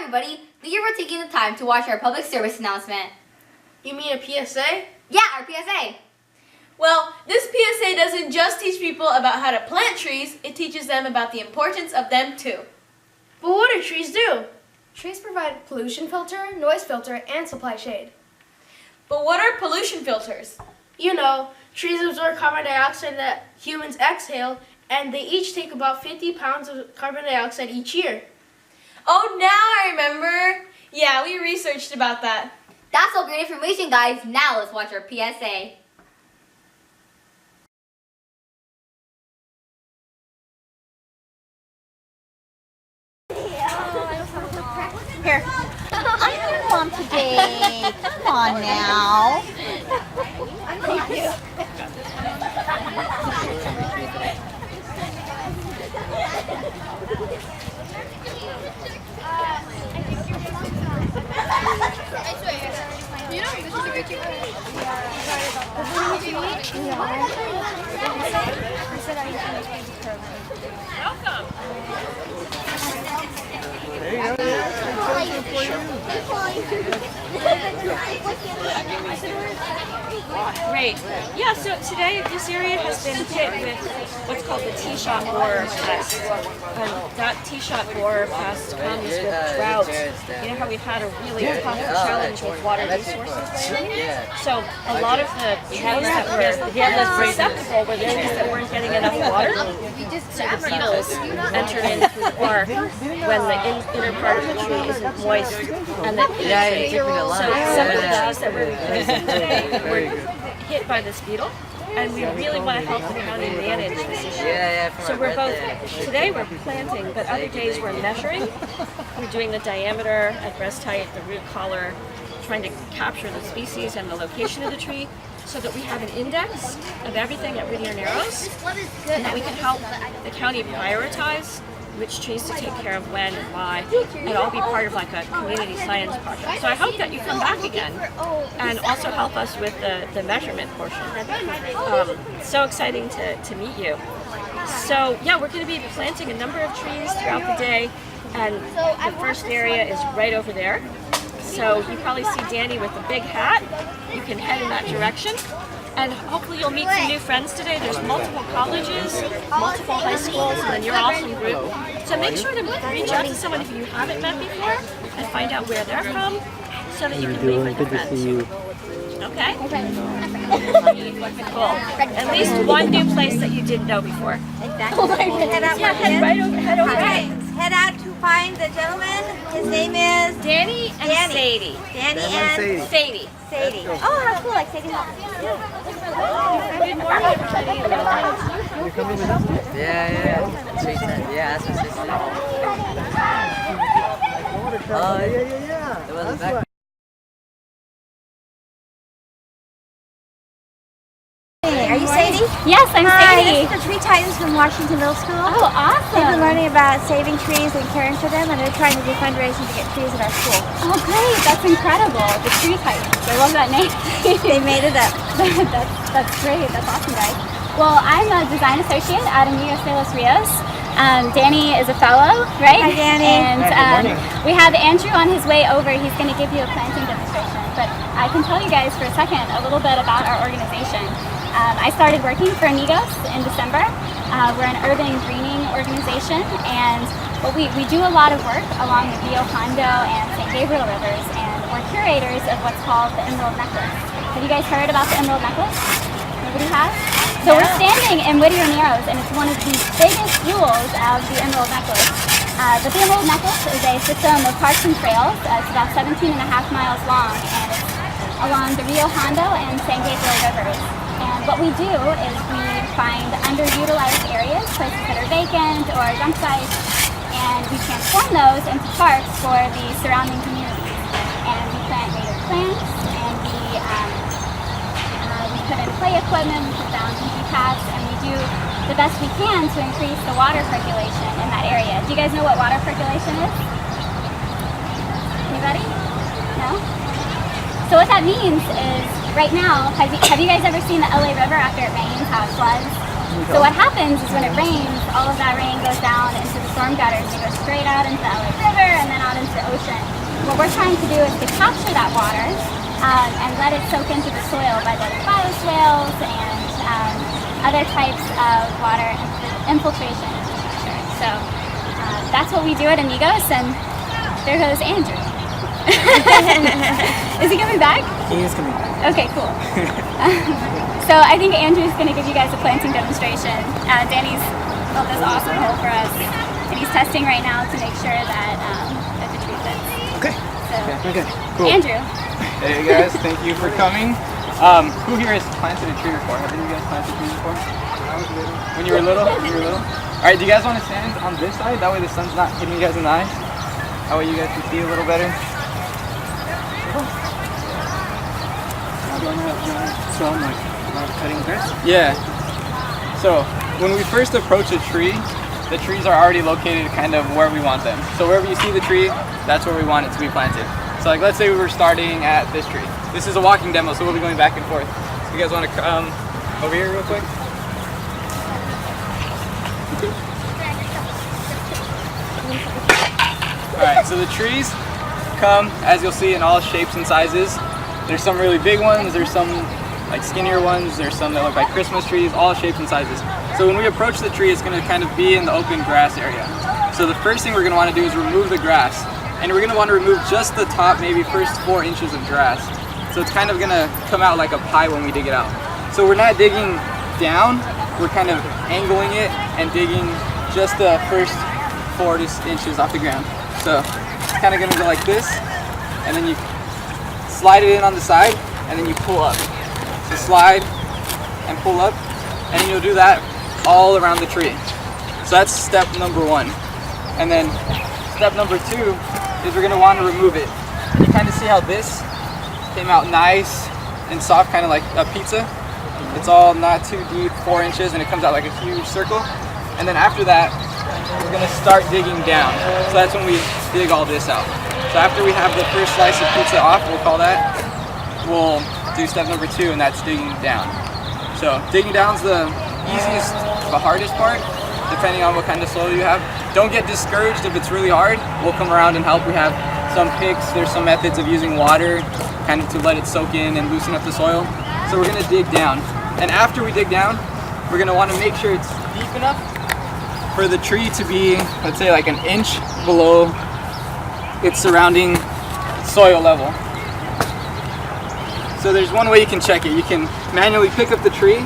everybody, thank you for taking the time to watch our public service announcement. You mean a PSA? Yeah, our PSA. Well, this PSA doesn't just teach people about how to plant trees, it teaches them about the importance of them too. But what do trees do? Trees provide pollution filter, noise filter, and supply shade. But what are pollution filters? You know, trees absorb carbon dioxide that humans exhale, and they each take about 50 pounds of carbon dioxide each year. Oh, now I remember. Yeah, we researched about that. That's all great information, guys. Now let's watch our PSA. Here. I'm your mom today. Come on now. Thank you. Great. Yeah, so today this area has been hit with what's called the T-shot borer pest. That T-shot borer pest comes with drought. You know how we've had a really tough challenge with water resources lately? So a lot of the trees that were susceptible were the trees that weren't getting enough water. So the beetles entered in through the bark when the inner part of the tree isn't moist and the so some of the trees that we're replacing today were hit by this beetle, and we really want to help the county manage this issue. So we're both, today we're planting, but other days we're measuring. We're doing the diameter at breast height, the root collar, trying to capture the species and the location of the tree so that we have an index of everything at Whittier Narrows, and that we can help the county prioritize which trees to take care of when and why, and all be part of like a community science project. So I hope that you come back again and also help us with the measurement portion. So exciting to meet you. So yeah, we're going to be planting a number of trees throughout the day, and the first area is right over there. So you probably see Danny with the big hat. You can head in that direction. And hopefully you'll meet some new friends today. There's multiple colleges, multiple high schools, and then your awesome group. So make sure to reach out to someone if you haven't met before and find out where they're from so that you can meet with your friends. Okay? Cool. At least one new place that you didn't know before. Exactly. Head over there. Head out to find the gentleman. His name is Danny and Sadie. Danny and Sadie. Sadie. Oh, how cool! Like Sadie Hall. Good morning, everybody. You're coming with us? Yeah. She said, yeah, that's what she said. Yeah. It wasn't back. Are you Sadie? Yes, I'm Hi, Sadie. this is the Tree Titans from Washington Middle School. Oh, They've been awesome. learning about saving trees and caring for them, and they're trying to do fundraising to get trees at our school. Oh, great. That's incredible. The Tree Titans. I love that name. They made it up. that's great. That's awesome, guys. Well, I'm a design associate at Amigos de los Rios. Danny is a fellow, right? Hi, Danny. And we have Andrew on his way over. He's going to give you a planting demonstration. But I can tell you guys for a second a little bit about our organization. I started working for Amigos in December. We're an urban greening organization, and we do a lot of work along the Rio Hondo and San Gabriel rivers, and we're curators of what's called the Emerald Necklace. Have you guys heard about the Emerald Necklace? Nobody has? So we're standing in Whittier Narrows, and it's one of the biggest jewels of the Emerald Necklace. But the Emerald Necklace is a system of parks and trails. It's about 17.5 miles long, and it's along the Rio Hondo and San Gabriel rivers. And what we do is we find underutilized areas, places that are vacant or dump sites, and we transform those into parks for the surrounding communities. And we plant native plants, and we put in play equipment, we put down easy paths, and we do the best we can to increase the water percolation in that area. Do you guys know what water percolation is? Anybody? No? So what that means is, right now, have you guys ever seen the LA River after it rains, how it floods? So what happens is when it rains, all of that rain goes down into the storm gutters. It goes straight out into the LA River and then out into the ocean. trying to do is to capture that water and let it soak into the soil by the bioswales and other types of water infiltration infrastructure. So that's what we do at Amigos, and there goes Andrew. Is he coming back? He is coming back. Okay, cool. So I think Andrew's going to give you guys a planting demonstration. Danny's built this awesome hole for us, and he's testing right now to make sure that that the tree fits. Okay. So, Okay. Cool. Andrew. Hey guys, thank you for coming. Who here has planted a tree before? Have any of you guys planted trees before? When you were little? Alright, do you guys want to stand on this side? That way the sun's not hitting you guys in the eyes. That way you guys can see a little better. So I'm like cutting grass? Yeah. So, when we first approach a tree, the trees are already located kind of where we want them. So wherever you see the tree, that's where we want it to be planted. So like let's say we were starting at this tree. This is a walking demo, so we'll be going back and forth. So you guys want to come over here real quick? Alright, so the trees come, as you'll see, in all shapes and sizes. There's some really big ones, there's some like skinnier ones, there's some that look like Christmas trees, all shapes and sizes. So when we approach the tree, it's going to kind of be in the open grass area. So the first thing we're going to want to do is remove the grass. And we're going to want to remove just the top, maybe first 4 inches of grass. So it's kind of going to come out like a pie when we dig it out. So we're not digging down, we're kind of angling it and digging just the first 4 inches off the ground. So it's kind of going to go like this, and then you slide it in on the side, and then you pull up. So slide and pull up, and then you'll do that all around the tree. So that's step number 1. And then step number 2 is we're going to want to remove it. You kind of see how this came out nice and soft, kind of like a pizza. It's all not too deep, 4 inches, and it comes out like a huge circle. And then after that, we're going to start digging down. So that's when we dig all this out. So after we have the first slice of pizza off, we'll call that, we'll do step number 2, and that's digging down. So digging down is the easiest, the hardest part, depending on what kind of soil you have. Don't get discouraged if it's really hard. We'll come around and help. We have some picks, there's some methods of using water kind of to let it soak in and loosen up the soil. So we're going to dig down. And after we dig down, we're going to want to make sure it's deep enough for the tree to be, let's say, like an inch below its surrounding soil level. So there's one way you can check it. You can manually pick up the tree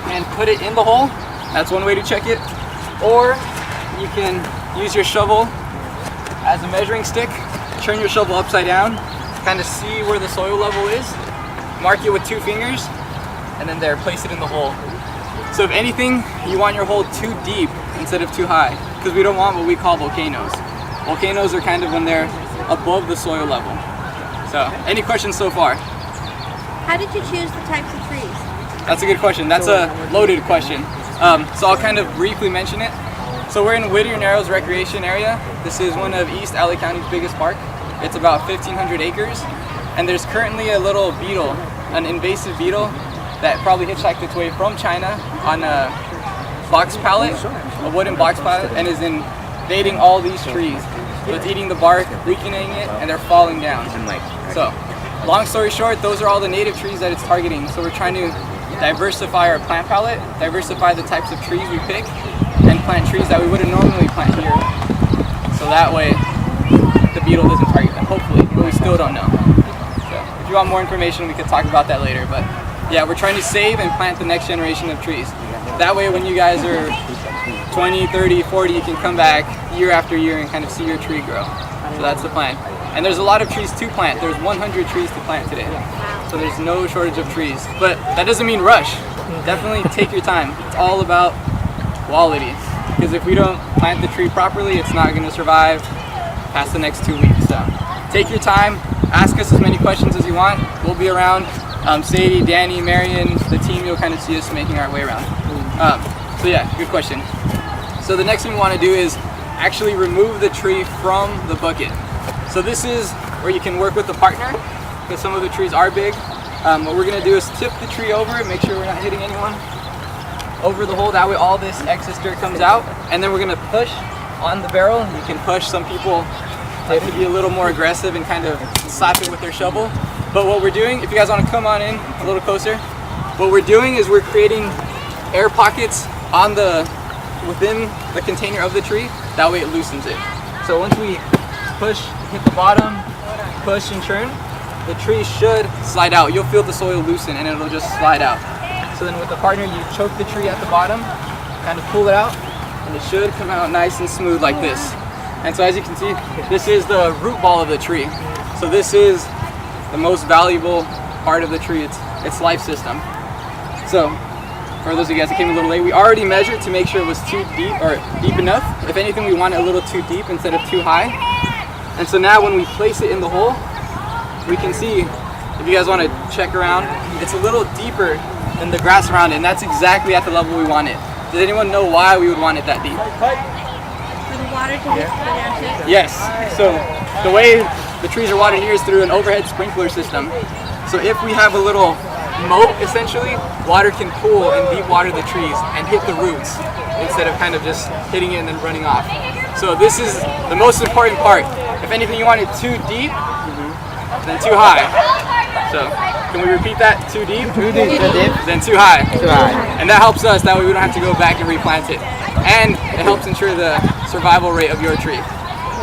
and put it in the hole. That's one way to check it. Or you can use your shovel as a measuring stick, turn your shovel upside down, kind of see where the soil level is, mark it with 2 fingers, and then there, place it in the hole. So if anything, you want your hole too deep instead of too high, because we don't want what we call volcanoes. Volcanoes are kind of when they're above the soil level. So, any questions so far? How did you choose the types of trees? That's a good question. That's a loaded question. So I'll kind of briefly mention it. So we're in Whittier Narrows Recreation Area. This is one of East LA County's biggest park. It's about 1,500 acres. And there's currently a little beetle, an invasive beetle that probably hitchhiked its way from China on a box pallet, a wooden box pallet, and is invading all these trees. So it's eating the bark, weakening it, and they're falling down. So, long story short, those are all the native trees that it's targeting. So we're trying to diversify our plant palette, diversify the types of trees we pick, and plant trees that we wouldn't normally plant here. So that way, the beetle doesn't target them, hopefully, but we still don't know. So if you want more information, we could talk about that later. But yeah, we're trying to save and plant the next generation of trees. That way, when you guys are 20, 30, 40, you can come back year after year and kind of see your tree grow. So that's the plan. And there's a lot of trees to plant. There's 100 trees to plant today. So there's no shortage of trees. But that doesn't mean rush. Definitely take your time. It's all about quality. Because if we don't plant the tree properly, it's not going to survive past the next 2 weeks. So take your time. Ask us as many questions as you want. We'll be around. Sadie, Danny, Marion, the team, you'll kind of see us making our way around. So yeah, good question. So the next thing we want to do is actually remove the tree from the bucket. So this is where you can work with a partner, because some of the trees are big. What we're going to do is tip the tree over and make sure we're not hitting anyone over the hole. That way all this excess dirt comes out. And then we're going to push on the barrel. You can push. Some people they have to be a little more aggressive and kind of slap it with their shovel. But what we're doing, if you guys want to come on in a little closer, what we're doing is we're creating air pockets on within the container of the tree. That way it loosens it. So once we hit the bottom, push and turn, the tree should slide out. You'll feel the soil loosen and it'll just slide out. So then with the partner, you choke the tree at the bottom, kind of pull it out, and it should come out nice and smooth like this. And so as you can see, this is the root ball of the tree. So this is the most valuable part of the tree, its life system. So for those of you guys that came a little late, we already measured to make sure it was too deep or deep enough. If anything, we want it a little too deep instead of too high. And so now when we place it in the hole, we can see, if you guys want to check around, it's a little deeper than the grass around it, and that's exactly at the level we want it. Does anyone know why we would want it that deep? For the water to go down to it? Yes. So the way the trees are watered here is through an overhead sprinkler system. So if we have a little moat, essentially, water can pool and deep water the trees and hit the roots instead of kind of just hitting it and then running off. So this is the most important part. If anything, you want it too deep, then too high. So can we repeat that? Too deep? Too deep. Then too high. Too high. And that helps us, that way we don't have to go back and replant it. And it helps ensure the survival rate of your tree.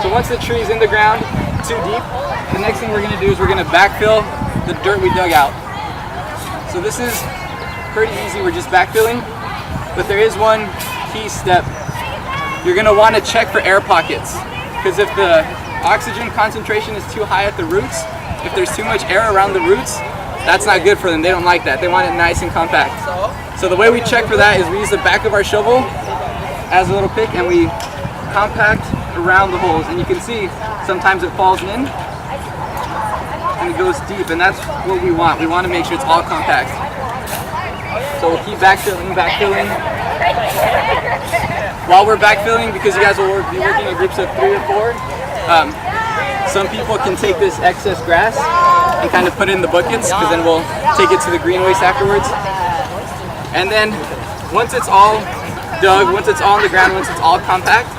So once the tree is in the ground, too deep, the next thing we're going to do is we're going to backfill the dirt we dug out. So this is pretty easy, we're just backfilling, but there is one key step. You're going to want to check for air pockets, because if the oxygen concentration is too high at the roots, if there's too much air around the roots, that's not good for them. They don't like that. They want it nice and compact. So the way we check for that is we use the back of our shovel as a little pick and we compact around the holes. And you can see sometimes it falls in and it goes deep, and that's what we want. We want to make sure it's all compact. So we'll keep backfilling. While we're backfilling, because you guys will be working in groups of 3 or 4, some people can take this excess grass and kind of put it in the buckets, because then we'll take it to the green waste afterwards. And then once it's all dug, once it's all on the ground, once it's all compact,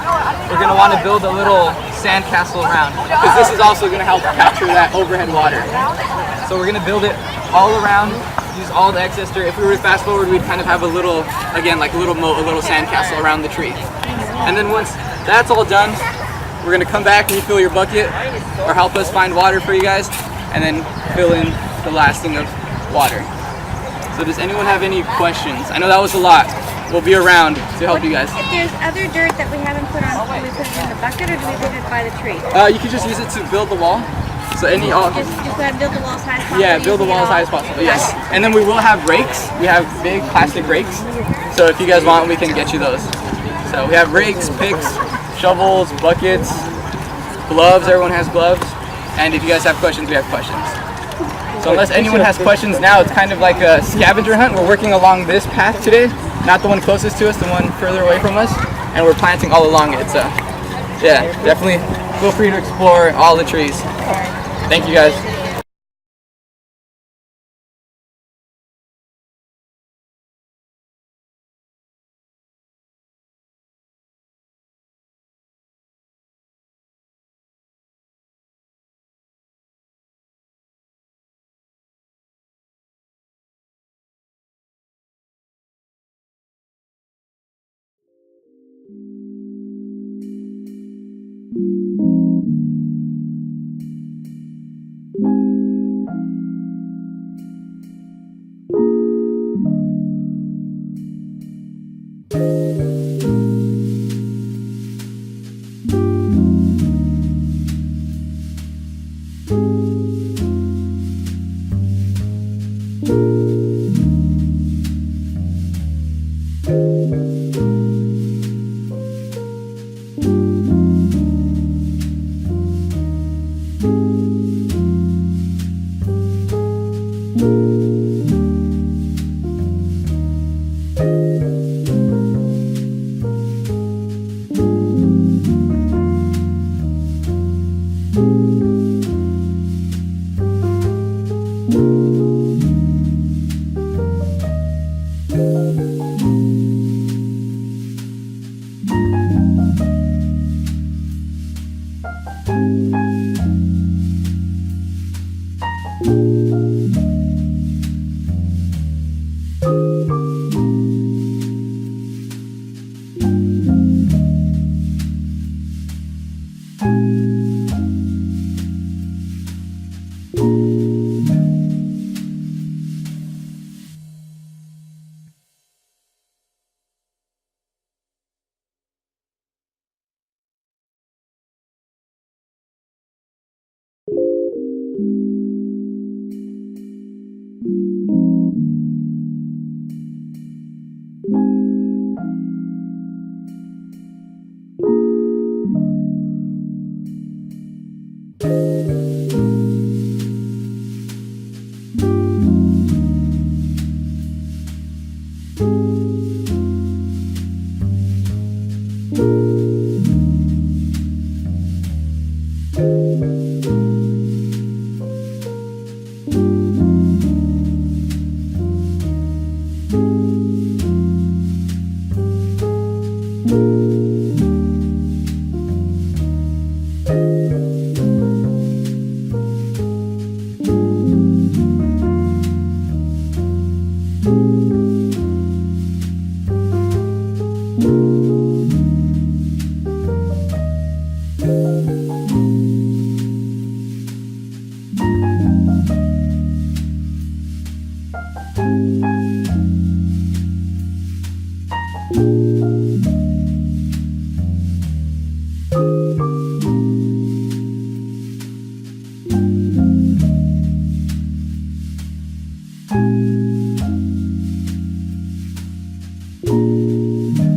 we're going to want to build a little sand castle around, because this is also going to help capture that overhead water. So we're going to build it all around, use all the excess dirt. If we were to fast forward, we'd kind of have a little, again, like a little moat, a little sand castle around the tree. And then once that's all done, we're going to come back, refill your bucket, or help us find water for you guys, and then fill in the last thing of water. So does anyone have any questions? I know that was a lot. We'll be around to help you guys. If there's other dirt that we haven't put on, do we put it in the bucket or do we put it by the tree? You can just use it to build the wall. So Just go ahead and build the wall as high as possible. Yeah, build the wall as high as possible, yes. And then we will have rakes. We have big plastic rakes. So if you guys want, we can get you those. So we have rakes, picks, shovels, buckets, gloves. Everyone has gloves. And if you guys have questions, we have questions. So unless anyone has questions now, it's kind of like a scavenger hunt. We're working along this path today, not the one closest to us, the one further away from us, and we're planting all along it. So yeah, definitely feel free to explore all the trees. Thank you guys.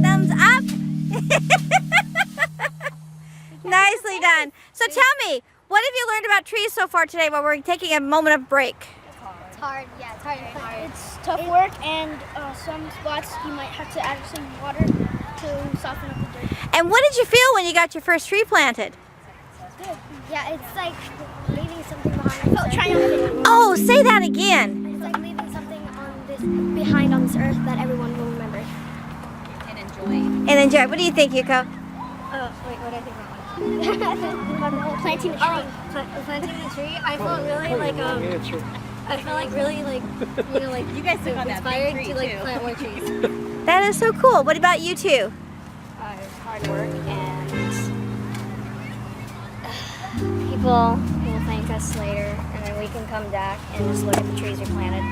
Thumbs up. Nicely done. So tell me, what have you learned about trees so far today while we're taking a moment of break? It's hard, yeah, it's hard to plant. It's tough work, and some spots you might have to add some water to soften up the dirt. And what did you feel when you got your first tree planted? Good. Yeah, it's like leaving something behind. I felt triumphant. Oh, say that again. It's like leaving something behind on this earth that everyone will remember. And enjoy. What do you think, Yuko? Wait, what do I think about that? Planting a tree. Planting a tree. I felt really like you guys so inspired to like plant more trees. That is so cool. What about you two? It's hard work and people will thank us later, and then we can come back and just look at the trees we planted.